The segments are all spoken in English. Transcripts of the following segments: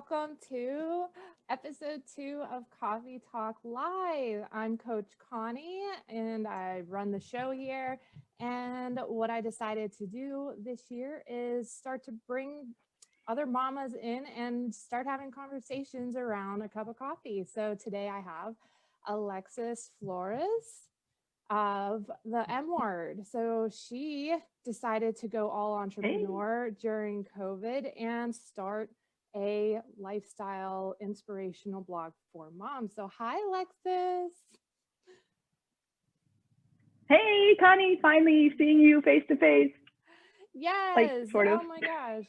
welcome to episode 2 of Coffee Talk Live. I'm Coach Connie and I run the show here. And what I decided to do this year is start to bring other mamas in and start having conversations around a cup of coffee. So today I have Alexis Flores of the M word. So she decided to go all Hey, entrepreneur during COVID and start a lifestyle inspirational blog for moms. So hi Alexis. hey, Connie, finally seeing you face to face, like Yes. sort of. Oh my gosh.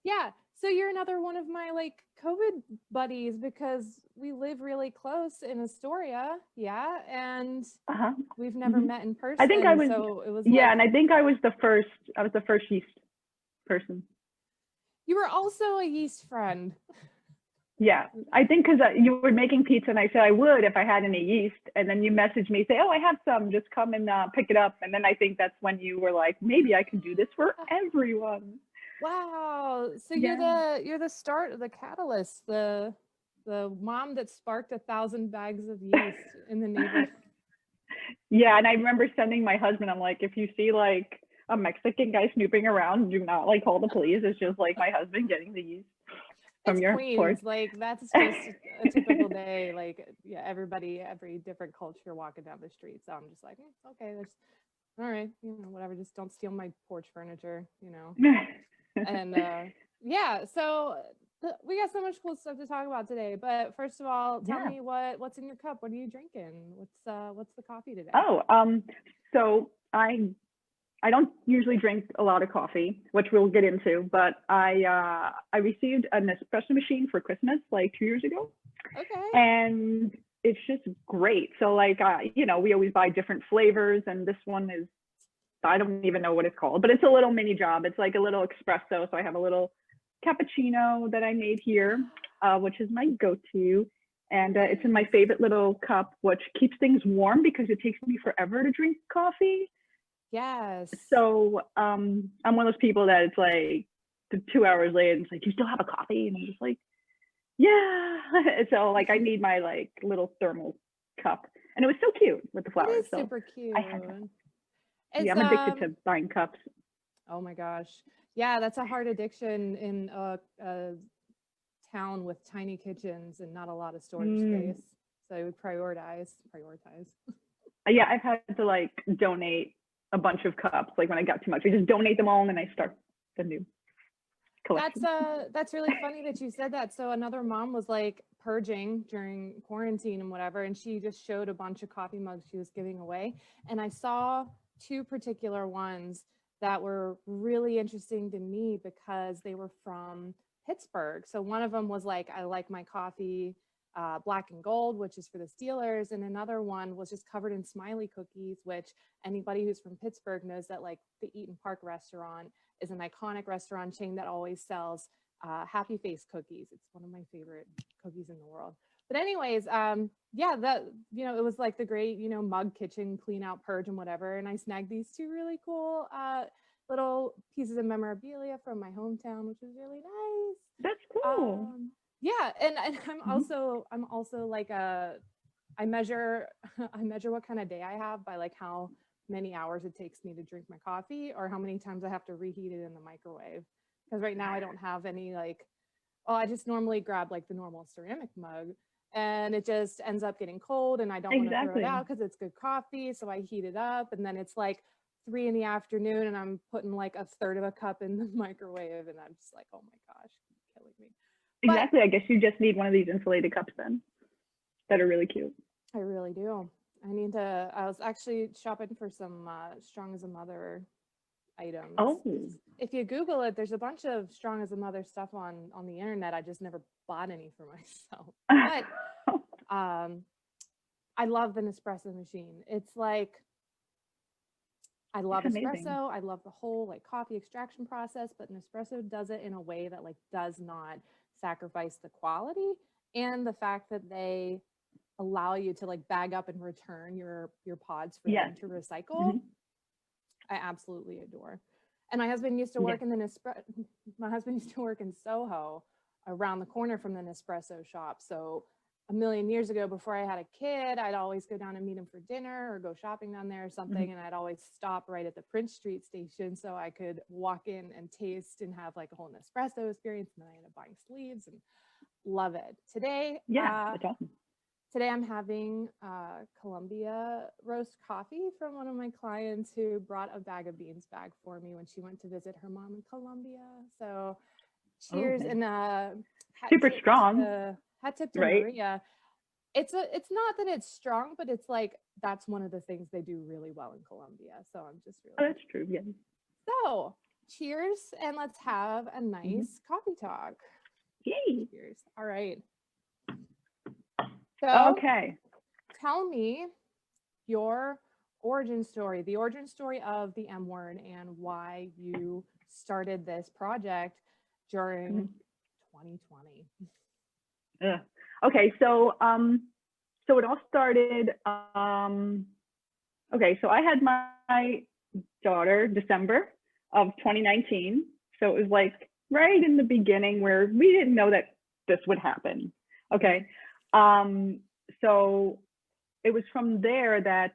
Yeah. So you're another one of my like COVID buddies because we live really close in Astoria. Yeah. And Uh-huh. we've never hmm met in I think I person. was, So it was yeah, like and I think I was the first. I was the first yeast person. you were also a yeast friend. Yeah, I think because you were making pizza, and I said I would if I had any yeast, and then you messaged me, say, "Oh, I have some. Just come and pick it up." And then I think that's when you were like, "Maybe I can do this for everyone." Wow. So Yeah. you're the start of the catalyst, the mom that sparked 1,000 bags of yeast in the neighborhood. Yeah, and I remember sending my husband. I'm like, if you see like a Mexican guy snooping around, do not like call the police. It's just like my husband getting the yeast from It's your porch. Queens. Like that's just a typical day. Like yeah, every different culture walking down the street. So I'm just like, okay, there's all right, whatever. Just don't steal my porch furniture. And yeah, so we got so much cool stuff to talk about today. But first of all, tell Yeah. me what's in your cup. What are you drinking? What's the coffee today? Oh, so I don't usually drink a lot of coffee, which we'll get into, but I received an espresso machine for Christmas like 2 years ago, Okay. and it's just great. So like we always buy different flavors, and this one is, I don't even know what it's called, but it's a little mini job. It's like a little espresso. So I have a little cappuccino that I made here, which is my go-to. And it's in my Nice. favorite little cup, which keeps things warm because it takes me forever to drink coffee. Yes. So I'm one of those people that it's like 2 hours later, and it's like, you still have a coffee? And I'm just like, yeah. So like I need my like little thermal cup. And it was so cute with the It flowers. is So super I had to. cute. Yeah, It's I'm addicted to buying cups. oh my gosh. Yeah, that's a hard addiction in a town with tiny kitchens and not a lot of storage Mm. space. So I would prioritize. Yeah, I've had to like donate a bunch of cups. Like when I got too much, I just donate them all, and then I start the new collection. That's really funny that you said that. So another mom was like purging during quarantine and whatever, and she just showed a bunch of coffee mugs she was giving away. And I saw two particular ones that were really interesting to me because they were from Pittsburgh. So one of them was like, I like my coffee black and gold, which is for the Steelers. And another one was just covered in smiley cookies, which anybody who's from Pittsburgh knows that like the Eaton Park restaurant is an iconic restaurant chain that always sells happy face cookies. It's one of my favorite cookies in the world. But anyways, yeah, that it was like the great mug kitchen clean out purge and whatever. And I snagged these two really cool little pieces of memorabilia from my hometown, which was really nice. That's cool. Yeah, and Mm-hmm. I'm also like I measure I measure what kind of day I have by like how many hours it takes me to drink my coffee or how many times I have to reheat it in the microwave. Because right now I don't have any like I just normally grab like the normal ceramic mug and it just ends up getting cold and I don't want to throw it Exactly. out because it's good coffee. So I heat it up and then it's like 3 in the afternoon and I'm putting like a third of a cup in the microwave and I'm just like, oh my gosh, killing me. But Exactly. I guess you just need one of these insulated cups then that are really cute. I really do. I was actually shopping for some strong as a mother items. Oh. If you Google it, there's a bunch of strong as a mother stuff on the internet. I just never bought any for myself. But um, I love the Nespresso machine. It's like I It's love amazing. espresso. I love the whole like coffee extraction process, but Nespresso does it in a way that like does not sacrifice the quality and the fact that they allow you to like bag up and return your pods for Yes. them to recycle. hmm I absolutely adore. And my husband used to Yeah. work in the my husband used to work in Soho around the corner from the Nespresso shop. So a million years ago, before I had a kid, I'd always go down and meet him for dinner or go shopping down there or something. And I'd always stop right at the Prince Street station so I could walk in and taste and have like a whole Nespresso experience. And then I ended up buying sleeves and love it. Today, That's awesome. today I'm having Columbia roast coffee from one of my clients who brought a bag of beans back for me when she went to visit her mom in Columbia. So cheers. Okay. And Super strong, hat tip to right? Maria. It's not that it's strong, but it's like that's one of the things they do really well in Colombia. So I'm just Oh, really that's true. Yeah. so cheers, and let's have a nice coffee talk. Yay. Cheers. All right. So Okay. tell me your origin story, the origin story of the M word, and why you started this project during 2020. Okay, so so it all started. Okay, so I had my daughter December of 2019. So it was like right in the beginning where we didn't know that this would happen. Okay. So it was from there that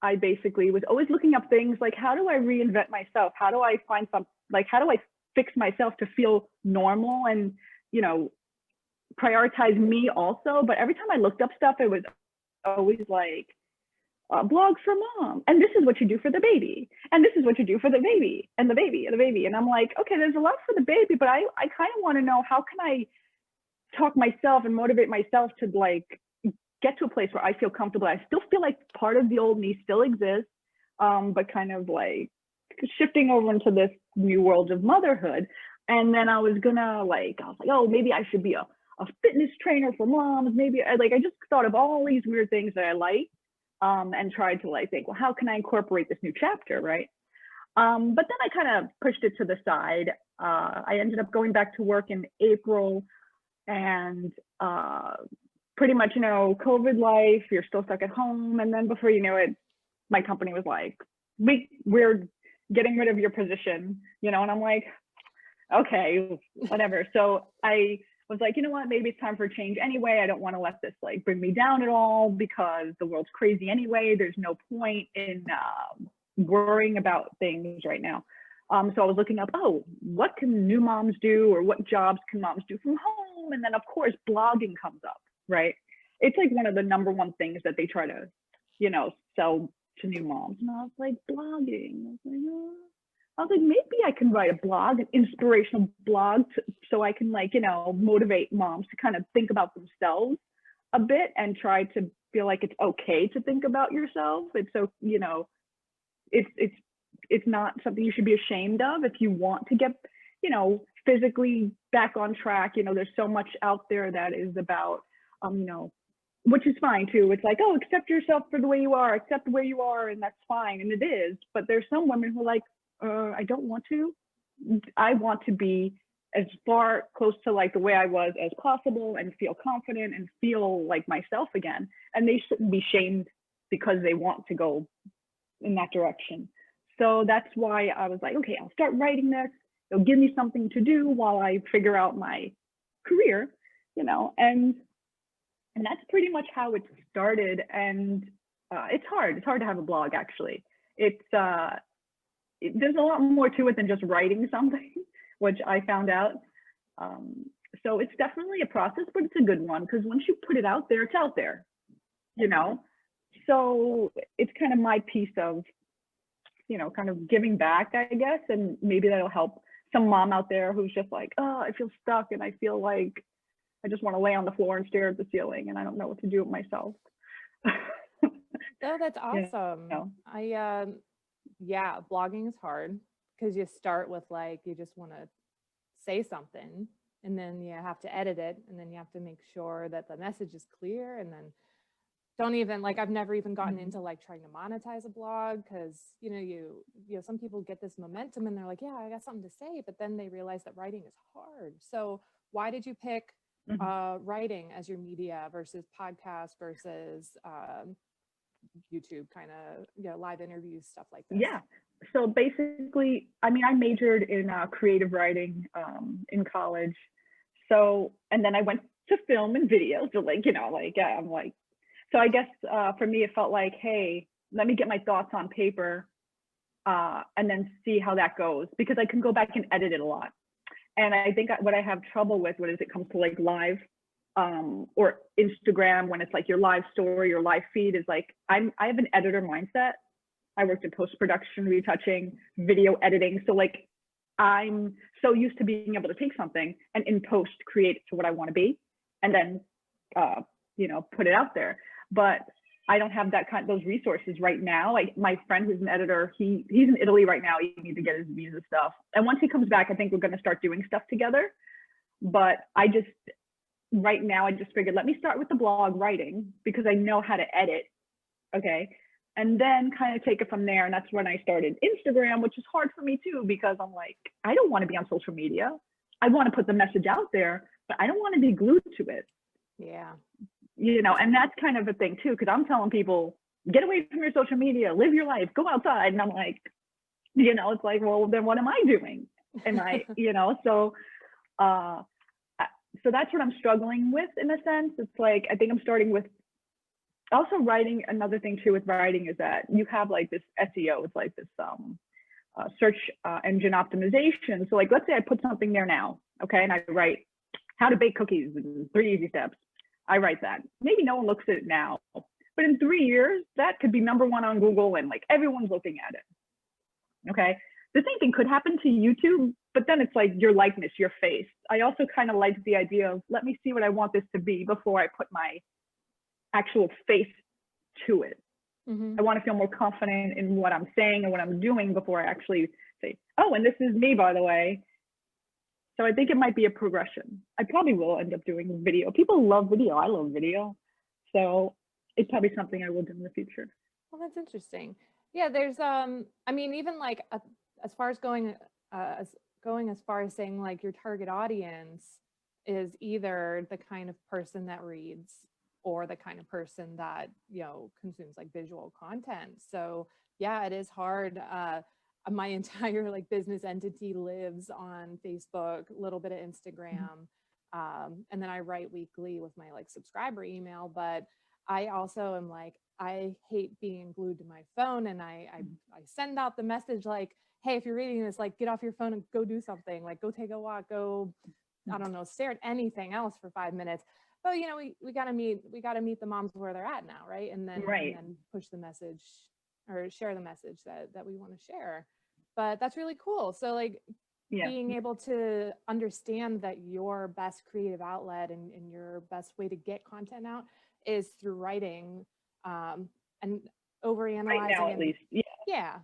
I basically was always looking up things like, how do I reinvent myself? How do I find some, like, how do I fix myself to feel normal and, you know, prioritize me also? But every time I looked up stuff, it was always like, blogs for mom, and this is what you do for the baby, and this is what you do for the baby, and the baby, and the baby. And I'm like, okay, there's a lot for the baby, but I kind of want to know, how can I talk myself and motivate myself to like get to a place where I feel comfortable. I still feel like part of the old me still exists, but kind of like shifting over into this new world of motherhood. And then I was like, oh, maybe I should be a fitness trainer for moms. Maybe I just thought of all these weird things that I like, and tried to like think, well, how can I incorporate this new chapter, right? But then I kind of pushed it to the side. I ended up going back to work in April, and pretty much, you know, COVID life, you're still stuck at home. And then before you know it, my company was like, we're getting rid of your position, you know, and I'm like, okay, whatever. So I was like, you know what, maybe it's time for a change anyway. I don't want to let this like bring me down at all, because the world's crazy anyway. There's no point in worrying about things right now. So I was looking up, oh, what can new moms do, or what jobs can moms do from home? And then of course, blogging comes up, right? It's like one of the number one things that they try to, you know, sell to new moms. And I was like, blogging. I was like, maybe I can write a blog, an inspirational blog, so I can like, you know, motivate moms to kind of think about themselves a bit and try to feel like it's okay to think about yourself. It's so, you know, it's not something you should be ashamed of if you want to get, you know, physically back on track. You know, there's so much out there that is about, you know, which is fine too. It's like, oh, accept yourself for the way you are, accept where you are, and that's fine. And it is. But there's some women who are like, I don't want to. I want to be as far close to like the way I was as possible, and feel confident and feel like myself again. And they shouldn't be shamed because they want to go in that direction. So that's why I was like, okay, I'll start writing this. It'll give me something to do while I figure out my career, you know, and that's pretty much how it started. And it's hard. It's hard to have a blog, actually. There's a lot more to it than just writing something, which I found out. So it's definitely a process, but it's a good one, because once you put it out there, it's out there, you know? So it's kind of my piece of, you know, kind of giving back, I guess. And maybe that'll help some mom out there who's just like, oh, I feel stuck and I feel like I just want to lay on the floor and stare at the ceiling and I don't know what to do with myself. Oh, that's awesome. You know? Yeah, blogging is hard because you start with like, you just want to say something, and then you have to edit it, and then you have to make sure that the message is clear, and then don't even like, I've never even gotten into like trying to monetize a blog, because you know some people get this momentum and they're like, yeah, I got something to say, but then they realize that writing is hard. So why did you pick writing as your media versus podcast versus YouTube, kind of, you know, live interviews, stuff like this? Yeah. So basically, I mean, I majored in creative writing in college. So, and then I went to film and video. So like, I'm like, so I guess for me, it felt like, hey, let me get my thoughts on paper and then see how that goes, because I can go back and edit it a lot. And I think what I have trouble with when it comes to like live or Instagram, when it's like your live story, your live feed, is like, I have an editor mindset. I worked in post-production, retouching, video editing. So like, I'm so used to being able to take something and in post create it to what I want to be, and then, put it out there. But I don't have those resources right now. Like my friend who's an editor, he's in Italy right now. He needs to get his visa stuff. And once he comes back, I think we're going to start doing stuff together. But right now, I just figured, let me start with the blog writing, because I know how to edit. Okay. And then kind of take it from there. And that's when I started Instagram, which is hard for me too, because I'm like, I don't want to be on social media. I want to put the message out there, but I don't want to be glued to it. Yeah. And that's kind of a thing too, because I'm telling people, get away from your social media, live your life, go outside. And I'm like, it's like, well, then what am I doing? Am I, so that's what I'm struggling with in a sense. It's like, I think I'm starting with also writing. Another thing too with writing is that you have like this SEO, it's like this search engine optimization. So like, let's say I put something there now, okay, and I write how to bake cookies in 3 easy steps. I write that. Maybe no one looks at it now, but in 3 years, that could be #1 on Google and like everyone's looking at it. Okay. The same thing could happen to YouTube, but then it's like your likeness, your face. I also kind of like the idea of, let me see what I want this to be before I put my actual face to it. Mm-hmm. I want to feel more confident in what I'm saying and what I'm doing before I actually say, oh, and this is me, by the way. So I think it might be a progression. I probably will end up doing video. People love video. I love video. So it's probably something I will do in the future. Well, that's interesting. Yeah, there's even like as far as going as far as saying like your target audience is either the kind of person that reads or the kind of person that consumes like visual content. So yeah, it is hard. My entire like business entity lives on Facebook, a little bit of Instagram, and then I write weekly with my like subscriber email. But I also am like, I hate being glued to my phone, and I send out the message like, hey, if you're reading this, like get off your phone and go do something, like go take a walk, go, I don't know, stare at anything else for 5 minutes. But we gotta meet the moms where they're at now, right? And then push the message or share the message that we want to share. But that's really cool. So like being able to understand that your best creative outlet and your best way to get content out is through writing, and overanalyzing. Right now, at least. Yeah.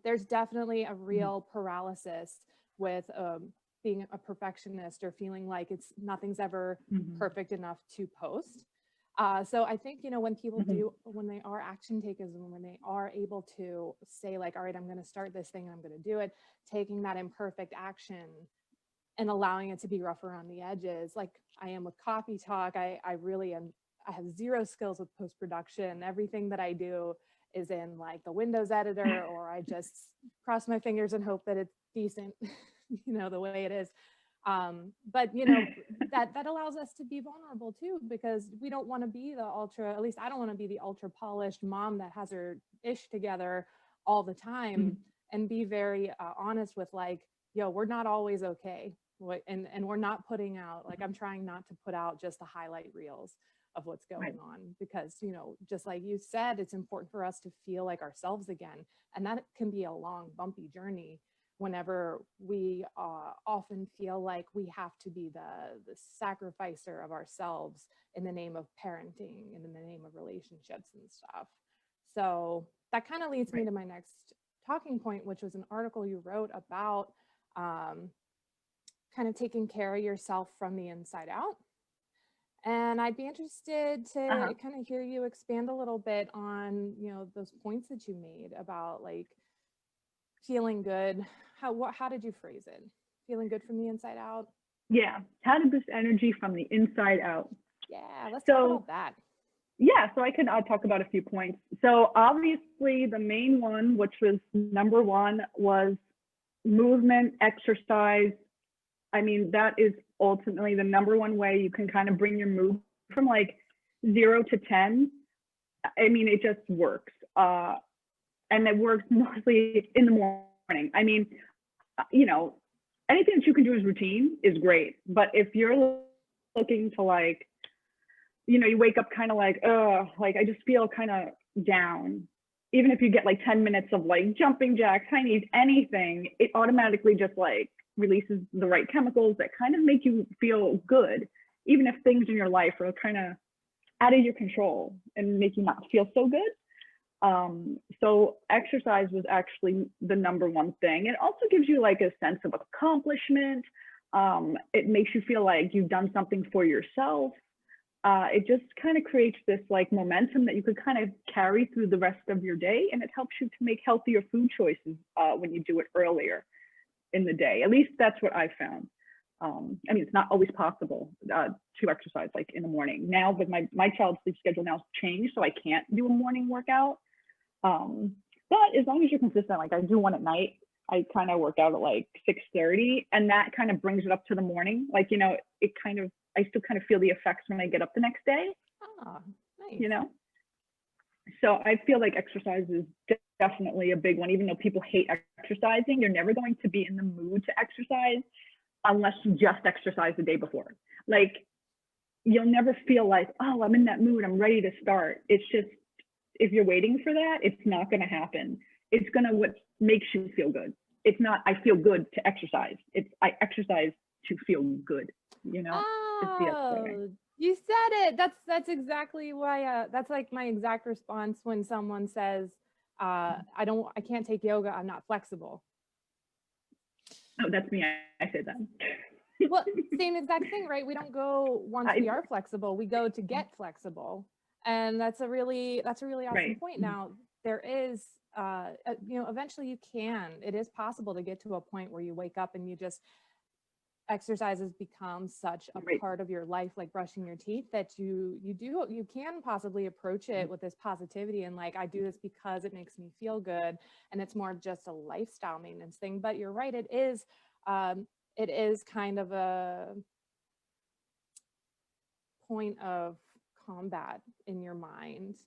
There's definitely a real paralysis with being a perfectionist or feeling like nothing's ever perfect enough to post. So I think, when people when they are action takers and when they are able to say like, all right, I'm going to start this thing and I'm going to do it, taking that imperfect action and allowing it to be rough around the edges. Like I am with Coffee Talk. I really am. I have zero skills with post-production. Everything that I do is in like the Windows editor, or I just cross my fingers and hope that it's decent, the way it is. But that allows us to be vulnerable too, because we don't want to be at least I don't want to be the ultra polished mom that has her ish together all the time, and be very honest with like, we're not always okay. And we're not putting out, like, I'm trying not to put out just the highlight reels of what's going on, because, just like you said, it's important for us to feel like ourselves again. And that can be a long, bumpy journey whenever we often feel like we have to be the sacrificer of ourselves in the name of parenting and in the name of relationships and stuff. So that kind of leads me to my next talking point, which was an article you wrote about kind of taking care of yourself from the inside out. And I'd be interested to kind of hear you expand a little bit on, those points that you made about like feeling good. How did you phrase it? Feeling good from the inside out? Yeah. How to boost energy from the inside out. Yeah, let's talk about that. Yeah, so I'll talk about a few points. So obviously the main one, which was #1, was movement, exercise. I mean, that is ultimately the number one way you can kind of bring your mood from like 0 to 10. I mean, it just works. And it works mostly in the morning. I mean, you know, anything that you can do as routine is great. But if you're looking to like, you know, you wake up kind of like, like I just feel kind of down. Even if you get like 10 minutes of like jumping jacks, high knees, anything, it automatically just like releases the right chemicals that kind of make you feel good, even if things in your life are kind of out of your control and make you not feel so good. So exercise was actually the number one thing. It also gives you like a sense of accomplishment. It makes you feel like you've done something for yourself. It just kind of creates this like momentum that you could kind of carry through the rest of your day, and it helps you to make healthier food choices when you do it earlier in the day. At least that's what I found. I mean, it's not always possible to exercise like in the morning. Now, but my child's sleep schedule now changed, so I can't do a morning workout. But as long as you're consistent, like I do one at night, I kind of work out at like 6:30, and that kind of brings it up to the morning. Like, you know, it kind of, I still kind of feel the effects when I get up the next day. Oh, nice. You know, so I feel like exercise is definitely a big one. Even though people hate exercising, you're never going to be in the mood to exercise unless you just exercise the day before. Like, you'll never feel like, oh, I'm in that mood, I'm ready to start. It's just, if you're waiting for that, it's not going to happen. It's going to what makes you feel good. It's not, I feel good to exercise. It's, I exercise to feel good, you know? Oh, you said it. That's exactly why, that's like my exact response when someone says, I can't take yoga, I'm not flexible. Oh, that's me. I said that. Well, same exact thing, right? We don't go once we are flexible, we go to get flexible. And that's a really awesome Right. point. Now, there is, you know, eventually it is possible to get to a point where you wake up and you just, exercises become such a Right. part of your life, like brushing your teeth, that you can possibly approach it with this positivity and like, I do this because it makes me feel good, and it's more just a lifestyle maintenance thing. But you're right, it is kind of a point of combat in your mind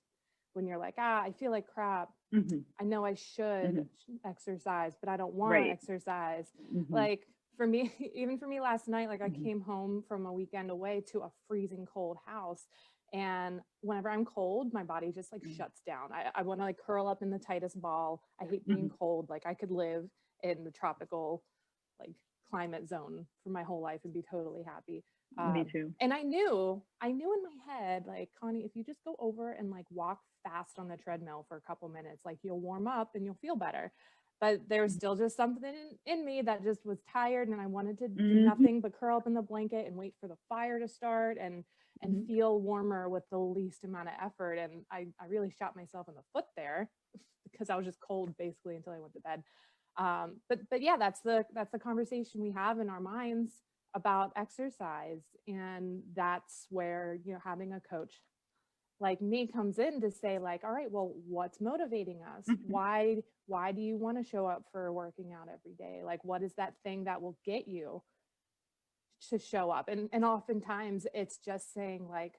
when you're like, I feel like crap. Mm-hmm. I know I should exercise, but I don't want to exercise. Mm-hmm. Like for me, even for me last night, like I came home from a weekend away to a freezing cold house. And whenever I'm cold, my body just like shuts down. I want to like curl up in the tightest ball. I hate being cold. Like I could live in the tropical like climate zone for my whole life and be totally happy. Me too. And I knew in my head, like, Connie, if you just go over and like walk fast on the treadmill for a couple minutes, like you'll warm up and you'll feel better. But there was still just something in me that just was tired, and I wanted to do nothing but curl up in the blanket and wait for the fire to start and feel warmer with the least amount of effort. And I really shot myself in the foot there because I was just cold basically until I went to bed. But yeah, that's the conversation we have in our minds about exercise. And that's where, you know, having a coach like me comes in to say like, all right, well, what's motivating us? Why do you want to show up for working out every day? Like, what is that thing that will get you to show up? And oftentimes it's just saying like,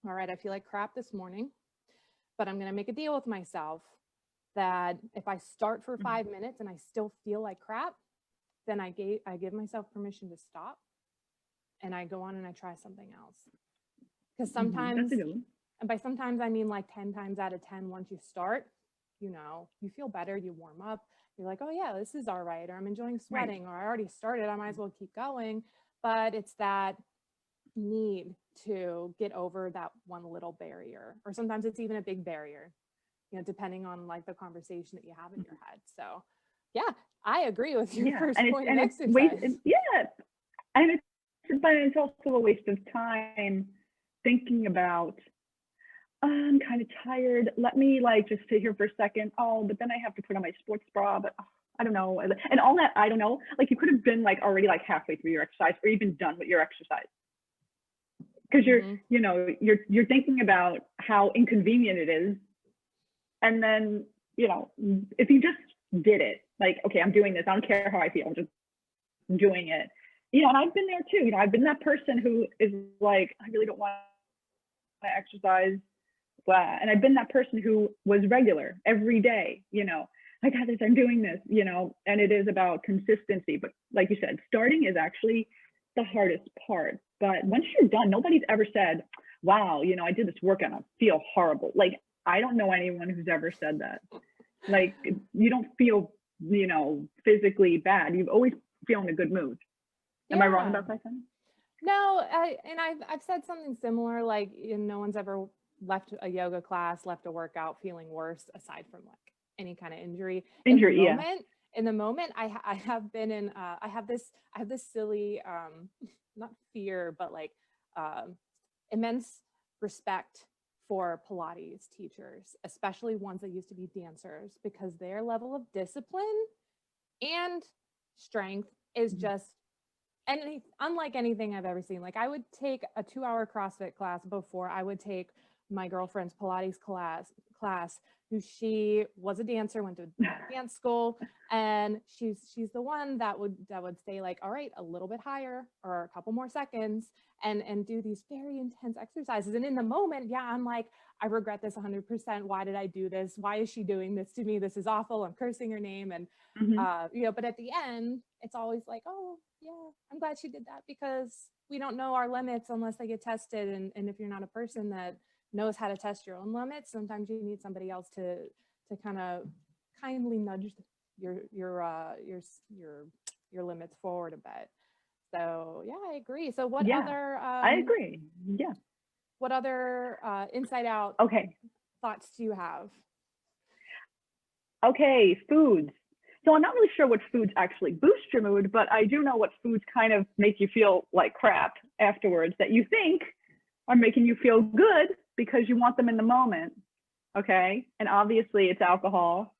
all right, I feel like crap this morning, but I'm going to make a deal with myself that if I start for 5 minutes and I still feel like crap, then I give myself permission to stop, and I go on and I try something else. Because sometimes, and by sometimes I mean like 10 times out of 10, once you start, you know, you feel better, you warm up, you're like, oh yeah, this is all right, or I'm enjoying sweating, or I already started, I might as well keep going. But it's that need to get over that one little barrier, or sometimes it's even a big barrier, you know, depending on like the conversation that you have in your head. So yeah, I agree with your first point of exercise. But it's also a waste of time thinking about, I'm kind of tired, let me like just sit here for a second, but then I have to put on my sports bra, but I don't know, and all that, I don't know, like you could have been like already like halfway through your exercise or even done with your exercise, because you're you know, you're thinking about how inconvenient it is. And then, you know, if you just did it, like, okay, I'm doing this, I don't care how I feel, I'm just doing it, Yeah, and I've been there too. I've been that person who is like, I really don't want to exercise, blah. And I've been that person who was regular every day, I got this, I'm doing this, and it is about consistency. But like you said, starting is actually the hardest part. But once you're done, nobody's ever said, wow, I did this workout and I feel horrible. Like, I don't know anyone who's ever said that. Like, you don't feel, physically bad. You've always feel in a good mood. Am I wrong about that? No, I've said something similar. Like, no one's ever left a yoga class, left a workout feeling worse, aside from like any kind of injury. Injury, In the moment, I have been in. I have this silly, not fear, but like immense respect for Pilates teachers, especially ones that used to be dancers, because their level of discipline and strength is just unlike anything I've ever seen. Like, I would take a 2-hour CrossFit class before I would take my girlfriend's Pilates class, who she was a dancer, went to dance school, and she's the one that would say like, all right, a little bit higher or a couple more seconds, and do these very intense exercises. And in the moment, yeah, I'm like, I regret this 100%. Why did I do this? Why is she doing this to me? This is awful. I'm cursing her name. And but at the end, it's always like, oh yeah, I'm glad she did that, because we don't know our limits unless they get tested. And if you're not a person that knows how to test your own limits, sometimes you need somebody else to kind of kindly nudge your limits forward a bit. So yeah, I agree. So what other I agree. Yeah. What other inside out thoughts do you have? Okay, foods. So I'm not really sure what foods actually boost your mood, but I do know what foods kind of make you feel like crap afterwards, that you think are making you feel good because you want them in the moment. Okay. And obviously it's alcohol.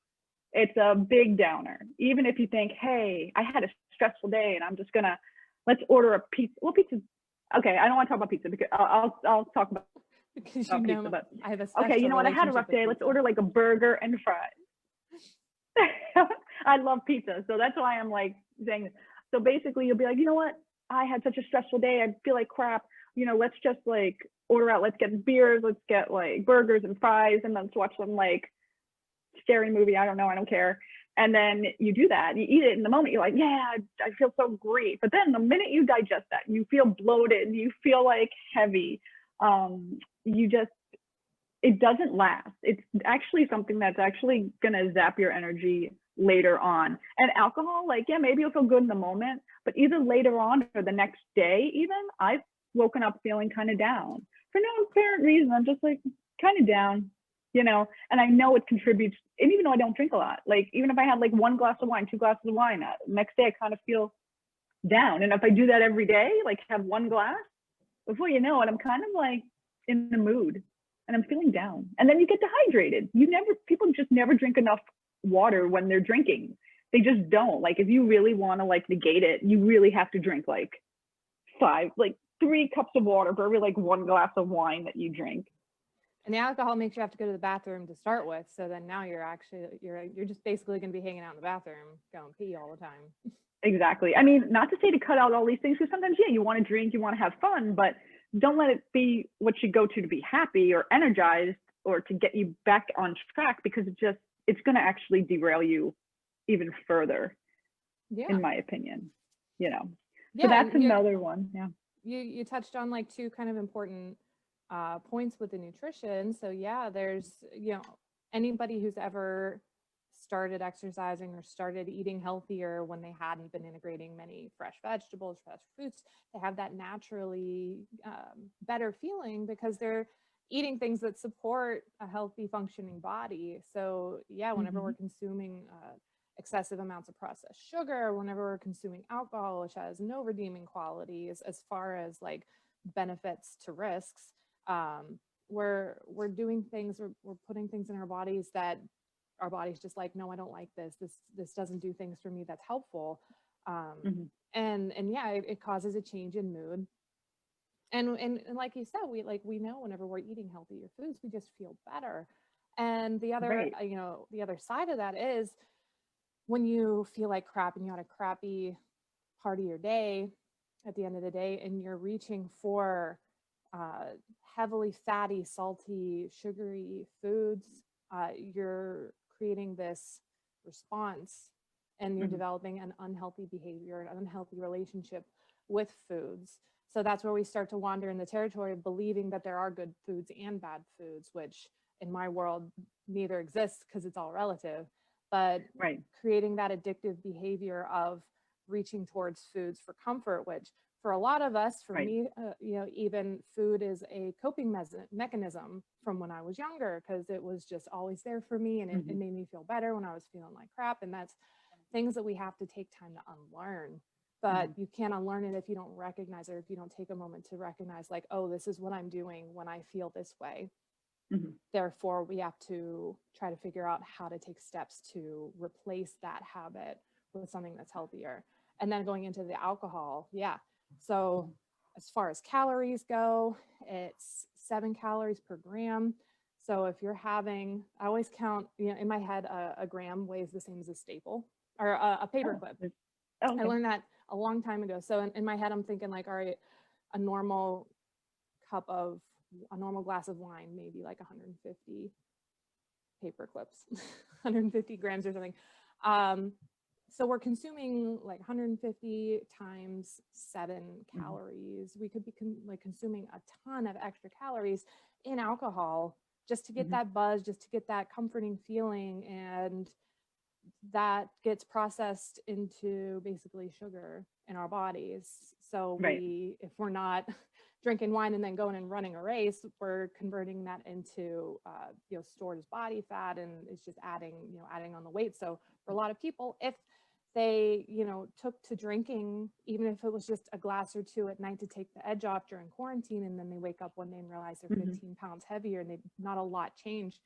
It's a big downer. Even if you think, hey, I had a stressful day and I'm just gonna, let's order a pizza. Well, pizza. Okay, I don't want to talk about pizza because I'll talk about because pizza. But I have a special okay, you know what? I had a rough day. Let's order like a burger and fries. I love pizza, so that's why I'm like saying this. So basically, you'll be like, you know what? I had such a stressful day. I feel like crap. Let's just like order out. Let's get beers. Let's get like burgers and fries, and let's watch some like scary movie. I don't know. I don't care. And then you do that. You eat it in the moment. You're like, yeah, I feel so great. But then the minute you digest that, you feel bloated. You feel like heavy. It doesn't last. It's actually something that's actually going to zap your energy later on. And alcohol, like, yeah, maybe you'll feel good in the moment, but either later on or the next day, even, I've woken up feeling kind of down for no apparent reason. I'm just like kind of down, and I know it contributes. And even though I don't drink a lot, like even if I had like 1 glass of wine, 2 glasses of wine, next day I kind of feel down. And if I do that every day, like have 1 glass, before you know it, I'm kind of like in the mood. And I'm feeling down. And then you get dehydrated. People just never drink enough water when they're drinking. They just don't. Like, if you really want to like negate it, you really have to drink like 3 cups of water for every like 1 glass of wine that you drink. And the alcohol makes you have to go to the bathroom to start with. So then now you're just basically going to be hanging out in the bathroom, going pee all the time. Exactly. I mean, not to say to cut out all these things, because sometimes, yeah, you want to drink, you want to have fun, but don't let it be what you go to be happy or energized or to get you back on track, because it's going to actually derail you even further, in my opinion, So that's another one. Yeah. You touched on like 2 kind of important points with the nutrition. So yeah, there's, anybody who's ever started exercising or started eating healthier when they hadn't been integrating many fresh vegetables, fresh fruits, they have that naturally better feeling because they're eating things that support a healthy functioning body. So yeah, whenever we're consuming excessive amounts of processed sugar, whenever we're consuming alcohol, which has no redeeming qualities as far as like benefits to risks, we're doing things, we're putting things in our bodies that our body's just like, no, I don't like this doesn't do things for me that's helpful. And yeah, it causes a change in mood. And like you said, we know whenever we're eating healthier foods, we just feel better. And the other, the other side of that is when you feel like crap and you had a crappy part of your day, at the end of the day, and you're reaching for uh, heavily fatty, salty, sugary foods, you're creating this response, and you're Mhm. developing an unhealthy behavior, an unhealthy relationship with foods. So that's where we start to wander in the territory of believing that there are good foods and bad foods, which in my world neither exists because it's all relative. But Right. creating that addictive behavior of reaching towards foods for comfort, which for a lot of us, for Right. me, even food is a coping mechanism from when I was younger, because it was just always there for me, and it Mhm. made me feel better when I was feeling like crap. And that's things that we have to take time to unlearn. But Mhm. you can't unlearn it if you don't recognize it, or if you don't take a moment to recognize, like, oh, this is what I'm doing when I feel this way. Mhm. Therefore, we have to try to figure out how to take steps to replace that habit with something that's healthier. And then going into the alcohol, yeah. So, Mhm. as far as calories go, it's 7 calories per gram. So, if you're having, I always count, in my head, a gram weighs the same as a staple or a paper Oh, clip. oh, I okay. learned that a long time ago. So, in my head, I'm thinking, like, all right, a normal cup of a normal glass of wine, maybe like 150 paper clips, 150 grams or something. Um, so we're consuming like 150 times 7 Mhm. calories. We could be like consuming a ton of extra calories in alcohol just to get Mhm. that buzz, just to get that comforting feeling. And that gets processed into basically sugar in our bodies. So Right. if we're not drinking wine and then going and running a race, we're converting that into stored as body fat, and it's just adding on the weight. So for a lot of people, if they took to drinking, even if it was just a glass or two at night to take the edge off during quarantine, and then they wake up one day and realize they're Mhm. 15 pounds heavier and they not a lot changed,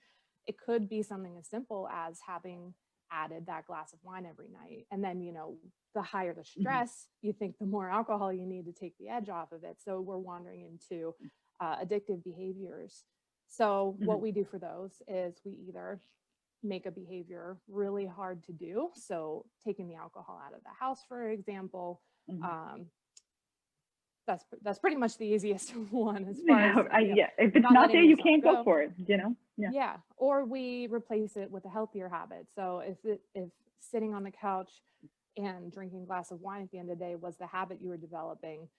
it could be something as simple as having added that glass of wine every night. And then, the higher the Mhm. stress, you think the more alcohol you need to take the edge off of it. So we're wandering into addictive behaviors. So what Mhm. we do for those is we either make a behavior really hard to do. So taking the alcohol out of the house, for example, Mhm. um, that's pretty much the easiest one as far as Yeah, if it's not not letting there, you yourself can't go go. for it, Yeah. Yeah, or we replace it with a healthier habit. So if sitting on the couch and drinking a glass of wine at the end of the day was the habit you were developing,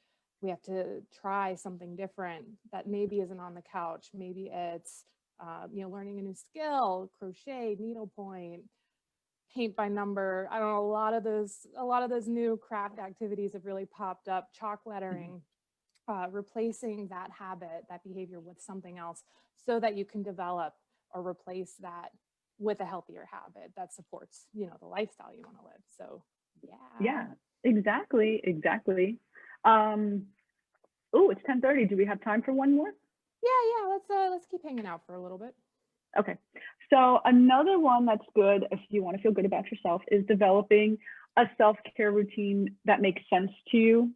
we have to try something different that maybe isn't on the couch. Maybe it's learning a new skill, crochet, needlepoint, paint by number. I don't know, a lot of those new craft activities have really popped up. Chalk Mhm. lettering, replacing that habit, that behavior with something else so that you can develop or replace that with a healthier habit that supports, the lifestyle you want to live. So, yeah. Yeah, exactly, exactly. Um, oh, it's 10:30. Do we have time for one more? Yeah, yeah, let's keep hanging out for a little bit. Okay. So another one that's good if you want to feel good about yourself is developing a self-care routine that makes sense to you,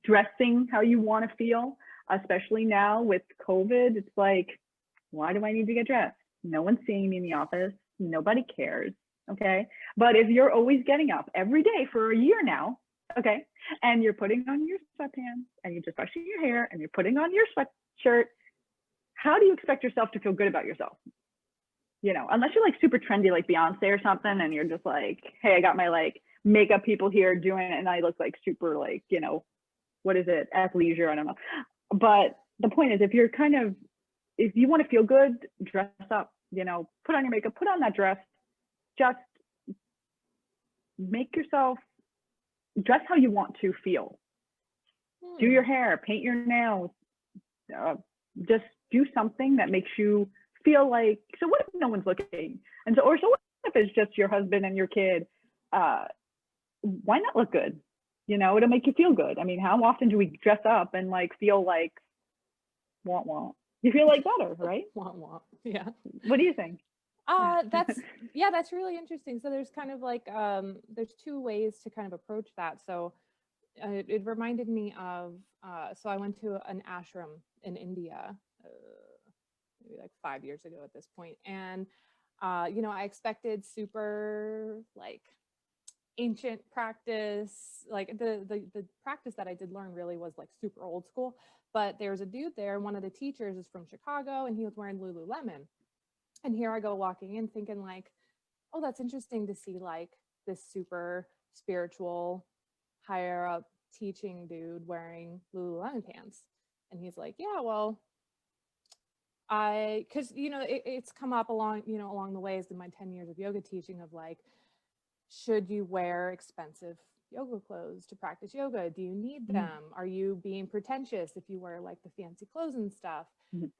dressing how you want to feel, especially now with COVID. It's like, why do I need to get dressed? No one's seeing me in the office. Nobody cares. Okay. But if you're always getting up every day for a year now, okay, and you're putting on your sweatpants and you're just brushing your hair and you're putting on your sweatshirt, how do you expect yourself to feel good about yourself? Unless you're like super trendy, like Beyonce or something, and you're just like, hey, I got my like makeup people here doing it, and I look like super like, what is it, athleisure? I don't know. But the point is, if you want to feel good, dress up, put on your makeup, put on that dress, just make yourself dress how you want to feel. Do Hmm. your hair, paint your nails, uh, just do something that makes you feel like, so what if no one's looking? So what if it's just your husband and your kid? Uh, why not look good? It'll make you feel good. I mean, how often do we dress up and like feel like want? You feel like better, right? Womp womp. Yeah. What do you think? That's yeah, that's really interesting. So there's kind of like there's two ways to kind of approach that. So it reminded me of so I went to an ashram in India maybe like 5 years ago at this point, and I expected super like ancient practice. Like the practice that I did learn really was like super old school. But there's a dude there, one of the teachers is from Chicago, and he was wearing Lululemon. And here I go walking in thinking like, oh, that's interesting to see like this super spiritual, higher up teaching dude wearing Lululemon pants. And he's like, yeah, well, because it's come up along the ways in my 10 years of yoga teaching of like, should you wear expensive yoga clothes to practice yoga? Do you need them? Are you being pretentious if you wear like the fancy clothes and stuff?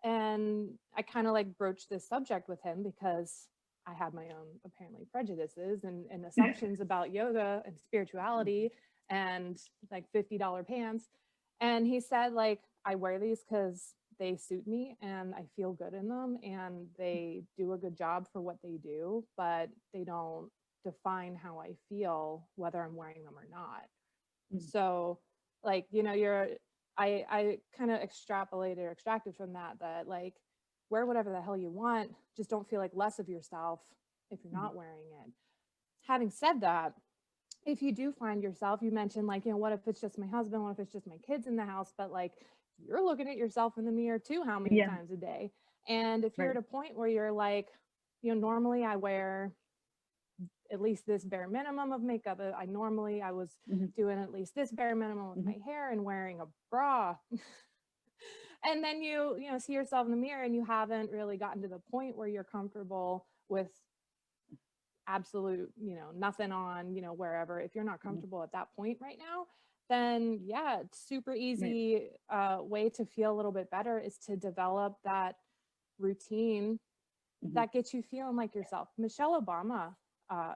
And I kind of like broached this subject with him because I had my own apparently prejudices and assumptions about yoga and spirituality and like $50 pants. And he said, like, I wear these because they suit me and I feel good in them and they do a good job for what they do, but they don't define how I feel whether I'm wearing them or not. So like, I kind of extracted from that like wear whatever the hell you want, just don't feel like less of yourself if you're not wearing it. Having said that, if you do find yourself, you mentioned like, what if it's just my husband, what if it's just my kids in the house, but like you're looking at yourself in the mirror too, how many times a day? And if you're at a point where you're like, normally I wear at least this bare minimum of makeup. I was doing at least this bare minimum with my hair and wearing a bra. And then you see yourself in the mirror and you haven't really gotten to the point where you're comfortable with absolute, nothing on, wherever. If you're not comfortable at that point right now, then yeah, it's super easy way to feel a little bit better is to develop that routine that gets you feeling like yourself. Michelle Obama,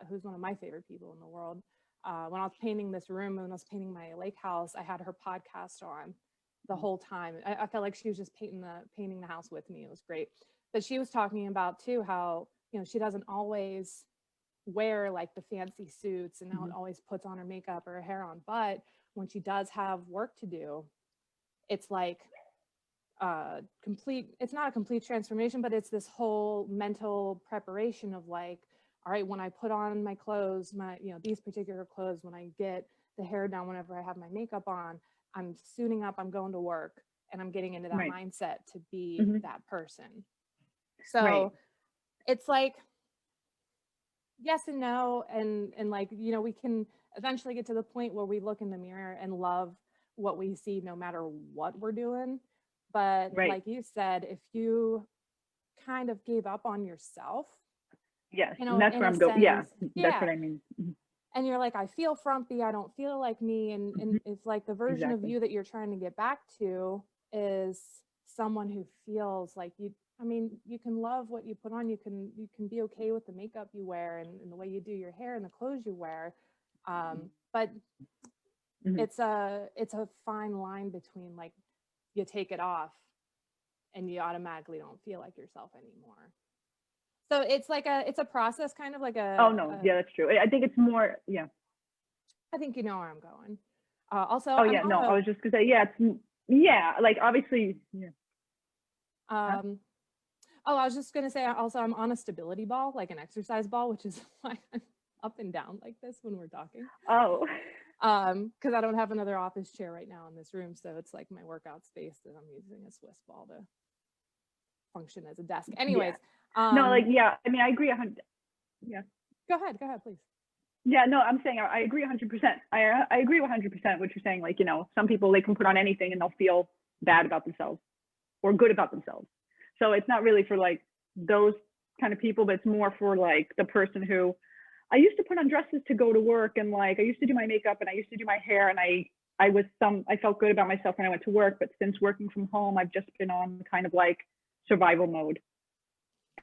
who's one of my favorite people in the world, when I was painting this room, when I was painting my lake house, I had her podcast on the whole time. I felt like she was just painting the house with me. It was great. But she was talking about too how, she doesn't always wear like the fancy suits and always puts on her makeup or her hair on. But when she does have work to do, it's like it's not a complete transformation, but it's this whole mental preparation of like, all right, when I put on my clothes, these particular clothes, when I get the hair done, whenever I have my makeup on, I'm suiting up, I'm going to work, and I'm getting into that mindset to be that person. So it's like, yes and no. And like, we can eventually get to the point where we look in the mirror and love what we see no matter what we're doing. But like you said, if you kind of gave up on yourself, yes, and that's where I'm going. Yeah, that's what I mean. And you're like, I feel frumpy, I don't feel like me. And it's like the version of you that you're trying to get back to is someone who feels like you can love what you put on. You can be okay with the makeup you wear and the way you do your hair and the clothes you wear. But it's a fine line between like, you take it off and you automatically don't feel like yourself anymore. So it's like it's a process, kind of like yeah, that's true. I think it's more, I think you know where I'm going. Also, I was just gonna say, like obviously, I was just gonna say also I'm on a stability ball, like an exercise ball, which is why I'm up and down like this when we're talking. Because I don't have another office chair right now in this room, so it's like my workout space that I'm using a Swiss ball to function as a desk. Anyways, I mean, I agree 100. Yeah. Go ahead, please. Yeah, no, I'm saying I agree 100%. I agree 100% what you're saying. Like, some people, they can put on anything and they'll feel bad about themselves or good about themselves. So it's not really for like those kind of people, but it's more for like the person who, I used to put on dresses to go to work, and like I used to do my makeup and I used to do my hair, and I felt good about myself when I went to work. But since working from home, I've just been on kind of like survival mode,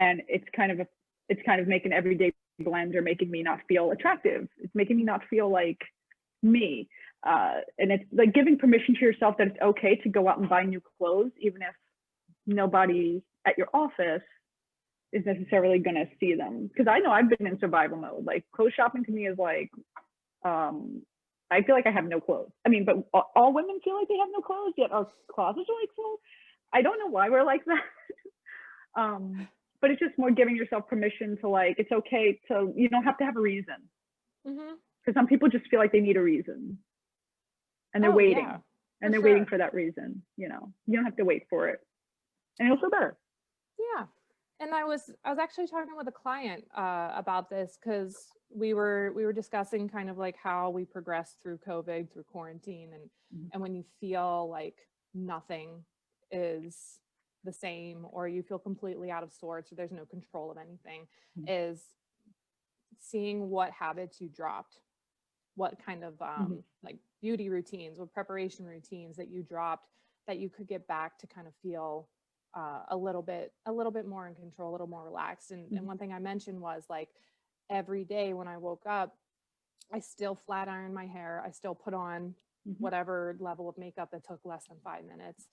and it's kind of making everyday blend or making me not feel attractive. It's making me not feel like me. And it's like giving permission to yourself that it's okay to go out and buy new clothes, even if nobody at your office is necessarily going to see them. Because I know I've been in survival mode. Like clothes shopping to me is like, I feel like I have no clothes. I mean, but all women feel like they have no clothes, yet our closets are like full. I don't know why we're like that. But it's just more giving yourself permission to like, it's okay to, you don't have to have a reason. Because some people just feel like they need a reason and they're Oh waiting yeah, and for they're waiting sure. for that reason. You know, you don't have to wait for it and you'll feel better. Yeah. And I was actually talking with a client about this because we were discussing kind of like how we progressed through COVID, through quarantine, Mhm. and when you feel like nothing is the same, or you feel completely out of sorts, or there's no control of anything, is seeing what habits you dropped, what kind of Mhm. like beauty routines or preparation routines that you dropped, that you could get back to kind of feel a little bit more in control, a little more relaxed. And Mhm. one thing I mentioned was like every day when I woke up, I still flat iron my hair. I still put on Mhm. whatever level of makeup that took less than 5 minutes.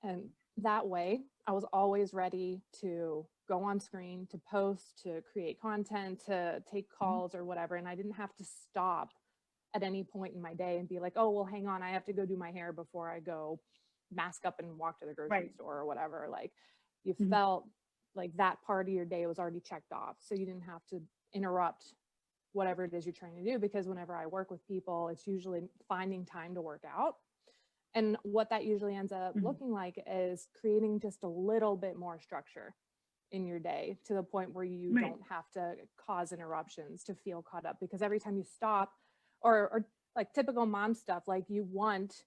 And that way, I was always ready to go on screen, to post, to create content, to take Mhm. calls or whatever. And I didn't have to stop at any point in my day and be like, oh, well, hang on, I have to go do my hair before I go mask up and walk to the grocery Right. store or whatever. Like you Mhm. felt like that part of your day was already checked off. So you didn't have to interrupt whatever it is you're trying to do. Because whenever I work with people, it's usually finding time to work out. And what that usually ends up Mhm. looking like is creating just a little bit more structure in your day, to the point where you Right. don't have to cause interruptions to feel caught up. Because every time you stop, or like typical mom stuff, like you want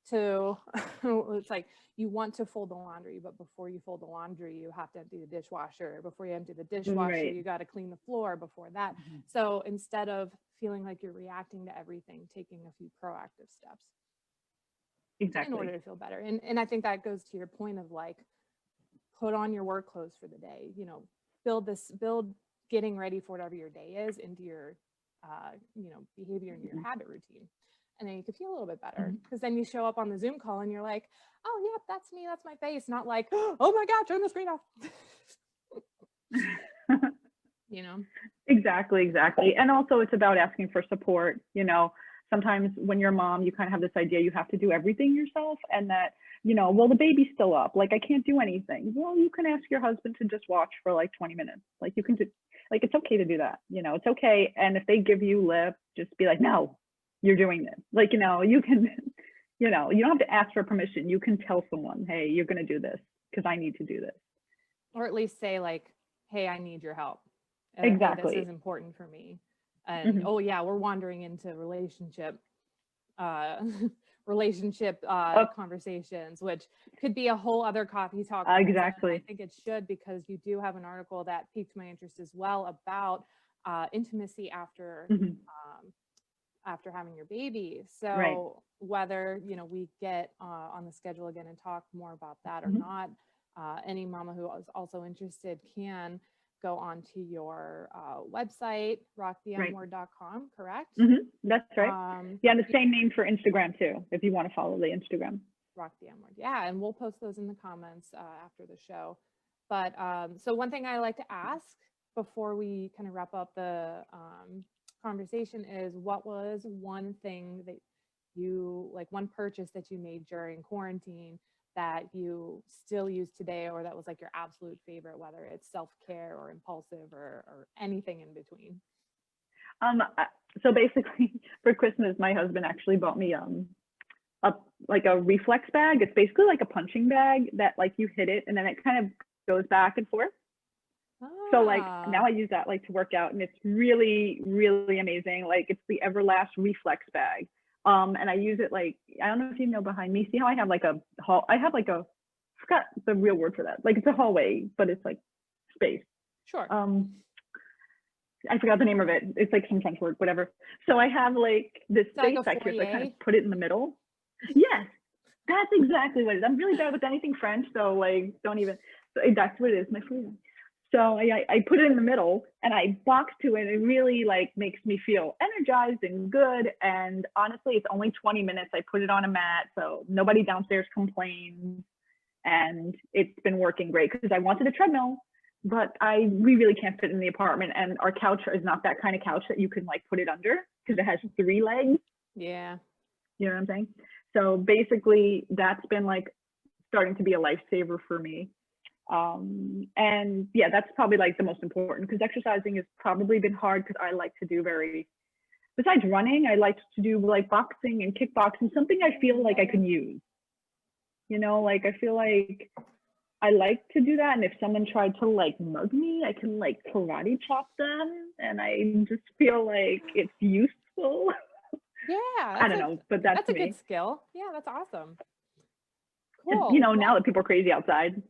to it's like you want to fold the laundry, but before you fold the laundry you have to empty the dishwasher. Before you empty the dishwasher, Right. you got to clean the floor before that. Mhm. So instead of feeling like you're reacting to everything, taking a few proactive steps in order Exactly. to feel better. And I think that goes to your point of like, put on your work clothes for the day, build getting ready for whatever your day is into your behavior and your Mhm. habit routine. And then you can feel a little bit better, Mhm. because then you show up on the Zoom call and you're like, oh yeah, that's me, that's my face, not like, oh my god, turn the screen off. you know Exactly, exactly. And also it's about asking for support, you know. Sometimes when you're a mom, you kind of have this idea you have to do everything yourself and that, you know, well, the baby's still up, like I can't do anything. Well, you can ask your husband to just watch for like 20 minutes. Like you can do, like it's okay to do that, you know, it's okay. And if they give you lip, just be like, no, you're doing this. Like, you know, you can, you know, you don't have to ask for permission. You can tell someone, hey, you're going to do this because I need to do this. or at least say like, hey, I need your help. Hey, this is Exactly. important for me. And Hmm. oh yeah, we're wandering into uh relationship Oh, conversations, which could be a whole other coffee talk on its own. And I exactly. think it should, because you do have an article that piqued my interest as well about intimacy Hmm. after having your baby. Right. So whether we get on the schedule again and talk more about that or Hmm. not, any mama who is also interested can go onto your website, Right. rockthemword.com, correct? That's right. Um, Yeah, and the same name for Instagram too, if you want to follow the Instagram. Rock the M word. Yeah, and we'll post those in the comments after the show. But so one thing I like to ask before we kind of wrap up the conversation is, what was one thing that you like, one purchase that you made during quarantine that you still use today, or that was like your absolute favorite, whether it's self-care or impulsive or anything in between? Um, I- so basically, for Christmas, my husband actually bought me a like a reflex bag. It's basically like a punching bag that like you hit it and then it kind of goes back and forth. So like Ah, now I use that like to work out and it's really, really amazing. Like it's the Everlast reflex bag. And I use it like, I don't know if you know behind me, see how I have like a hall, I have like a, I forgot the real word for that. Like it's a hallway, but it's like space. sure. Um, I forgot the name of it. It's like some French word, whatever. So I have like this So like space a back here. So I kind of foyer. put it in the middle. Yes, that's exactly what it is. I'm really bad with anything French, so like don't even. So that's what it is, my freedom. So I put it in the middle and I box to it. It really like makes me feel energized and good. And honestly, it's only 20 minutes. I put it on a mat, so nobody downstairs complains. And it's been working great because I wanted a treadmill, but we really can't fit in the apartment. And our couch is not that kind of couch that you can like put it under because it has 3 legs. Yeah. You know what I'm saying? So basically, that's been like starting to be a lifesaver for me. And yeah, that's probably like the most important because exercising has probably been hard because I like to do very besides running, I like to do like boxing and kickboxing, something I feel like I can use. You know, like I feel like I like to do that. And if someone tried to like mug me, I can like karate chop them. And I just feel like it's useful. Yeah, I don't know, but that's a me. good skill. Yeah, that's awesome. And, Cool. you know, now that people are crazy outside.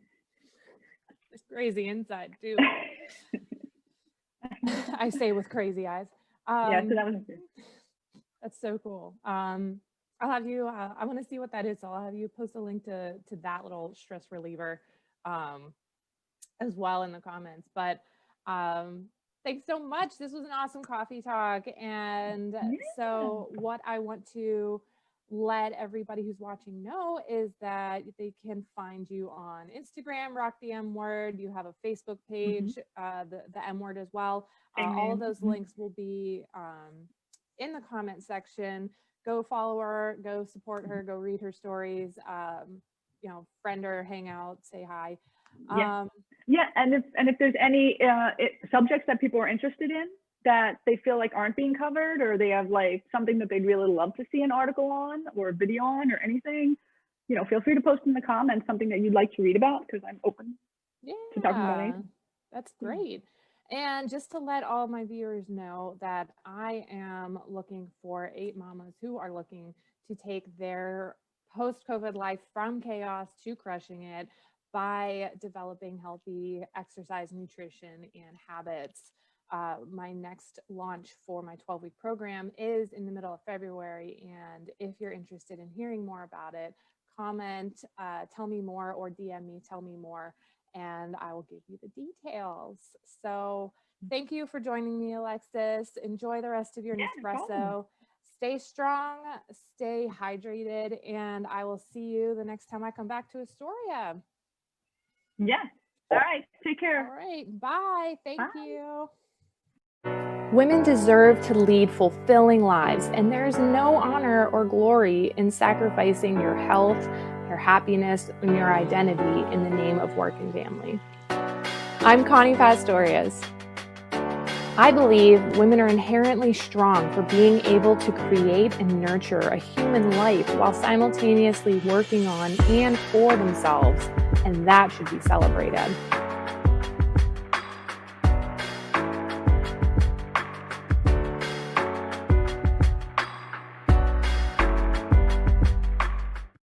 It's crazy inside too. I say with crazy eyes. Yeah, so that was That's so cool. I'll have you, I want to see what that is. So I'll have you post a link to that little stress reliever as well in the comments. But thanks so much. This was an awesome coffee talk. And so what I want to let everybody who's watching know is that they can find you on Instagram, Rock the M Word. You have a Facebook page, the M Word as well. All of those links will be in the comment section. Go follow her, go support her, go read her stories, you know, friend her, hang out, say hi. Yeah, and if there's any subjects that people are interested in that they feel like aren't being covered, or they have like something that they'd really love to see an article on or a video on or anything, you know, feel free to post in the comments something that you'd like to read about, because I'm open to talking about anything. That's great. And just to let all my viewers know that I am looking for 8 mamas who are looking to take their post-COVID life from chaos to crushing it by developing healthy exercise, nutrition, and habits. My next launch for my 12-week program is in the middle of February. And if you're interested in hearing more about it, comment, tell me more, or DM me, tell me more, and I will give you the details. So thank you for joining me, Alexis. Enjoy the rest of your Nespresso. Stay strong, stay hydrated, and I will see you the next time I come back to Astoria. Yeah. All right. Take care. All right. Bye. Thank you. Women deserve to lead fulfilling lives, and there's no honor or glory in sacrificing your health, your happiness, and your identity in the name of work and family. I'm Connie Pastorius. I believe women are inherently strong for being able to create and nurture a human life while simultaneously working on and for themselves, and that should be celebrated.